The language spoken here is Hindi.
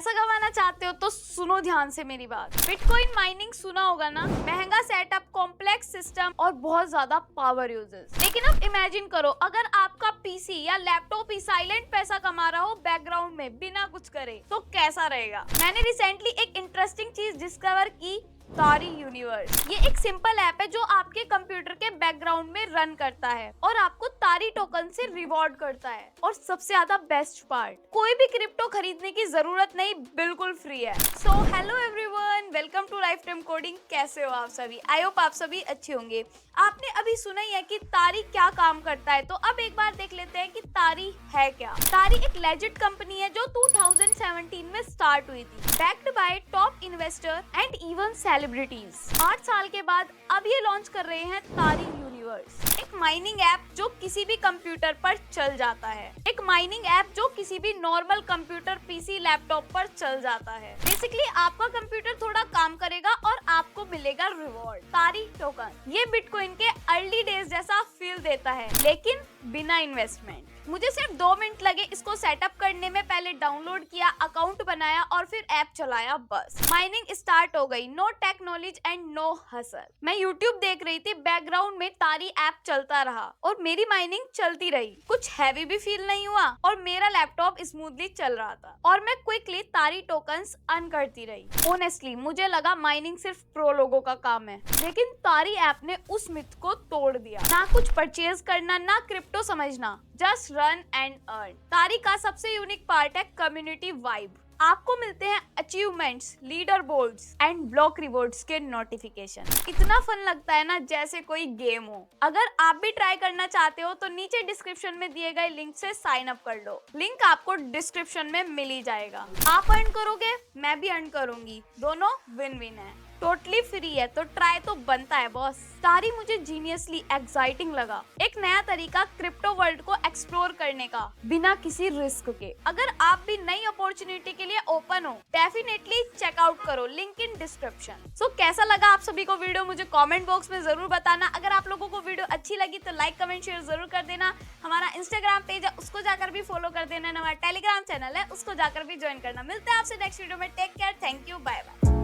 पैसा कमाना चाहते हो तो सुनो ध्यान से मेरी बात। बिटकॉइन माइनिंग सुना होगा ना, महंगा सेटअप, कॉम्प्लेक्स सिस्टम और बहुत ज्यादा पावर यूजेस। लेकिन अब इमेजिन करो अगर आपका पीसी या लैपटॉप ही साइलेंट पैसा कमा रहा हो बैकग्राउंड में बिना कुछ करे, तो कैसा रहेगा। मैंने रिसेंटली एक इंटरेस्टिंग चीज डिस्कवर की, तारी यूनिवर्स। ये एक सिंपल ऐप है जो आपके कंप्यूटर के बैकग्राउंड में रन करता है और आपको तारी टोकन से रिवॉर्ड करता है। और सबसे ज्यादा बेस्ट पार्ट, कोई भी क्रिप्टो खरीदने की जरूरत नहीं, बिल्कुल फ्री है। So hello everyone, welcome to lifetime coding. कैसे हो आप सभी? आई होप आप सभी अच्छे होंगे। आपने अभी सुना ही है कि तारी क्या काम करता है, तो अब एक बार देख लेते हैं कि तारी है क्या। तारी एक लेजिट कंपनी है जो 2017 में स्टार्ट हुई थी, backed by top investor and even celebrities. 8 साल के बाद अब ये लॉन्च कर रहे हैं तारी यूनिवर्स, एक माइनिंग ऐप जो किसी भी कंप्यूटर पर चल जाता है। एक माइनिंग ऐप जो किसी भी नॉर्मल कंप्यूटर, पीसी, लैपटॉप पर चल जाता है। बेसिकली आपका कंप्यूटर थोड़ा काम करेगा और आपको मिलेगा रिवॉर्ड, तारी टोकन। ये बिटकॉइन के अर्ली डेज जैसा फील देता है, लेकिन बिना इन्वेस्टमेंट। मुझे सिर्फ 2 मिनट लगे इसको सेटअप करने में। पहले डाउनलोड किया, अकाउंट बनाया और फिर ऐप चलाया, बस माइनिंग स्टार्ट हो गई। No tech knowledge and no hassle. मैं यूट्यूब देख रही थी, बैकग्राउंड में तारी ऐप चलता रहा और मेरी माइनिंग चलती रही। कुछ हैवी भी फील नहीं हुआ और मेरा लैपटॉप स्मूथली चल रहा था और मैं क्विकली तारी टोकन्स अर्न करती रही। ऑनेस्टली मुझे लगा माइनिंग सिर्फ प्रो लोगों का काम है, लेकिन तारी ऐप ने उस मिथ को तोड़ दिया। ना कुछ परचेज करना, ना क्रिप्टो समझना, जस्ट रन एंड अर्न। तारी का सबसे यूनिक पार्ट है कम्युनिटी वाइब। आपको मिलते हैं achievements, leader boards and block rewards के नोटिफिकेशन। इतना फन लगता है ना, जैसे कोई गेम हो। अगर आप भी ट्राई करना चाहते हो तो नीचे डिस्क्रिप्शन में दिए गए लिंक से साइन अप कर लो। लिंक आपको डिस्क्रिप्शन में मिल ही जाएगा। आप अर्न करोगे, मैं भी अर्न करूंगी, दोनों विन विन है। टोटली फ्री है तो ट्राई तो बनता है बॉस। तारी मुझे जीनियसली एक्साइटिंग लगा, एक नया तरीका क्रिप्टो वर्ल्ड को एक्सप्लोर करने का बिना किसी रिस्क के। अगर आप भी नई अपॉर्चुनिटी के लिए ओपन हो, डेफिनेटली चेकआउट करो, लिंक इन डिस्क्रिप्शन। सो कैसा लगा आप सभी को वीडियो, मुझे कमेंट बॉक्स में जरूर बताना। अगर आप लोगों को वीडियो अच्छी लगी तो लाइक, कमेंट, शेयर जरूर कर देना। हमारा इंस्टाग्राम पेज है, उसको जाकर भी फॉलो कर देना। हमारा टेलीग्राम चैनल है, उसको जाकर भी ज्वाइन करना। मिलते हैं आपसे नेक्स्ट वीडियो में। Take care, thank you, bye bye.